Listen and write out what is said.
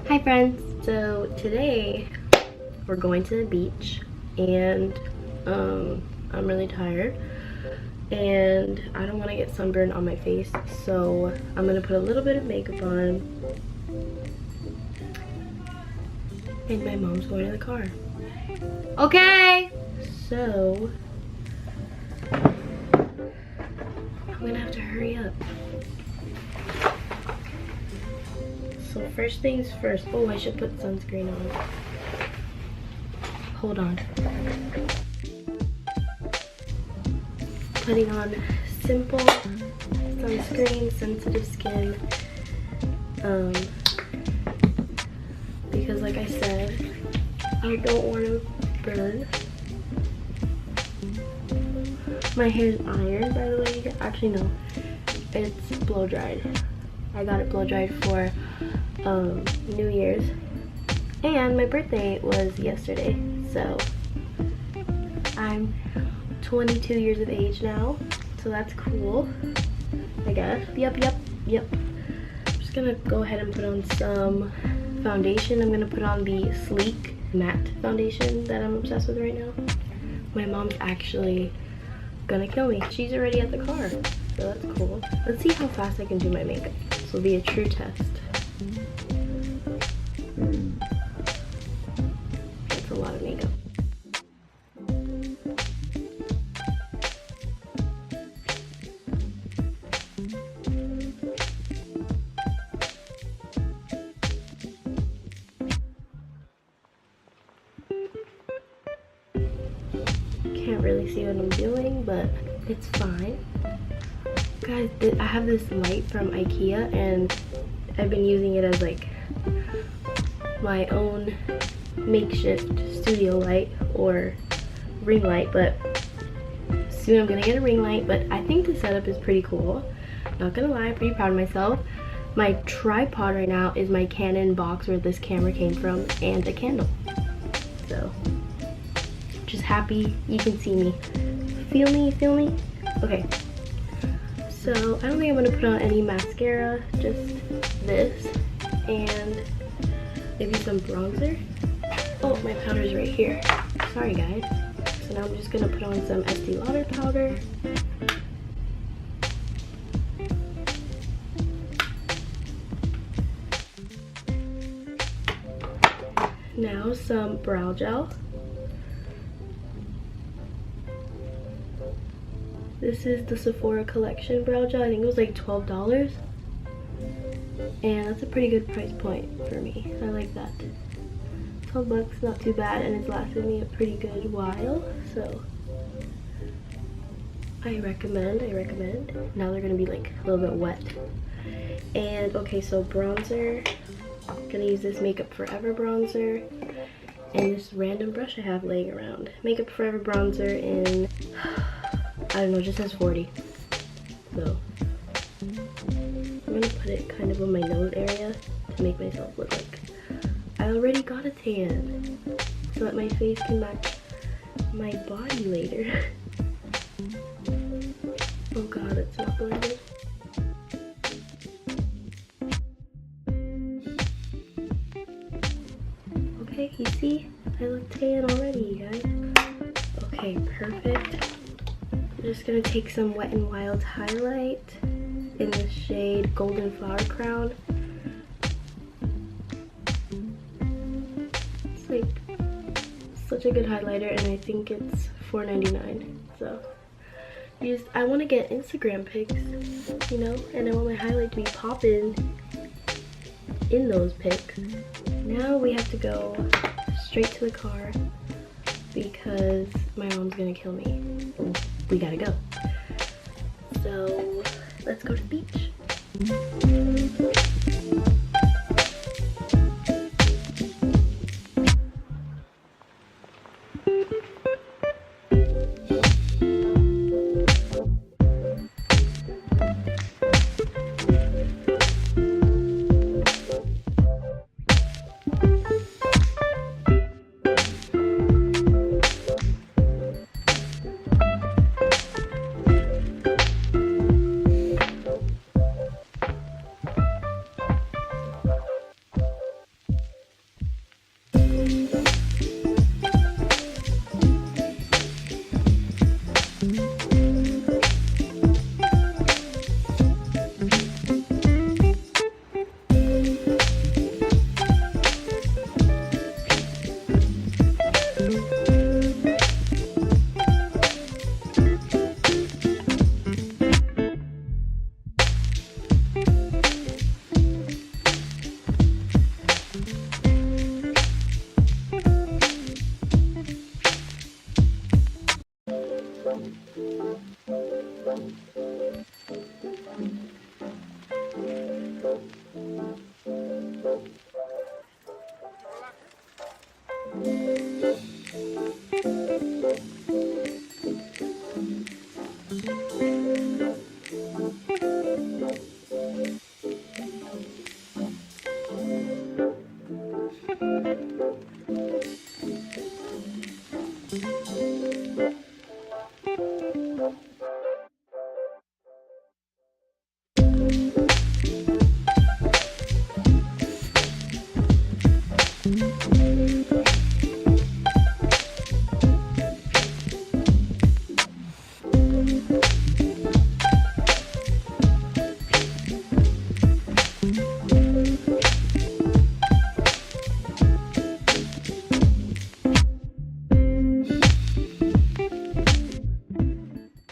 Hi friends, so today we're going to the beach and I'm really tired and I don't want to get sunburned on my face, so I'm gonna put a little bit of makeup on and my mom's going to the car. Okay, so I'm gonna have to hurry up. So first things first. Oh, I should put sunscreen on. Hold on. Putting on simple sunscreen, sensitive skin. Because like I said, I don't want to burn. My hair is ironed, by the way. Actually, no. It's blow dried. I got it blow dried for New Year's, and my birthday was yesterday, so I'm 22 years of age now, so that's cool, I guess. Yep. I'm just gonna go ahead and put on some foundation. I'm gonna put on the Sleek matte foundation that I'm obsessed with right now. My mom's actually gonna kill me. She's already at the car, so that's cool. Let's see how fast I can do my makeup. This will be a true test. That's a lot of makeup. Can't really see what I'm doing, but it's fine. Guys, I have this light from IKEA and I've been using it as like my own makeshift studio light or ring light, but soon I'm gonna get a ring light. But I think the setup is pretty cool. Not gonna lie, I'm pretty proud of myself. My tripod right now is my Canon box where this camera came from and a candle. So just happy you can see me. Feel me? Okay. So I don't think I'm gonna put on any mascara, just this and maybe some bronzer. Oh, my powder's right here. Sorry guys. So now I'm just gonna put on some Estee Lauder powder. Now some brow gel. This is the Sephora collection brow gel. I think it was like $12. And that's a pretty good price point for me. I like that. 12 bucks, not too bad, and it's lasted me a pretty good while. So I recommend. Now they're gonna be like a little bit wet. And okay, so bronzer. I'm gonna use this Makeup Forever bronzer and this random brush I have laying around. Makeup Forever bronzer in, I don't know, just says 40. So I'm gonna put it kind of on my nose area to make myself look like I already got a tan, so that my face can match my body later. Oh god, it's not blended. Okay, you see? I look tan already, you guys. Okay, perfect. I'm just gonna take some Wet n Wild highlight in the shade Golden Flower Crown. It's like such a good highlighter, and I think it's $4.99. So I want to get Instagram pics, you know, and I want my highlight to be popping in those pics. Now we have to go straight to the car because my mom's gonna kill me. We gotta go. So let's go to the beach.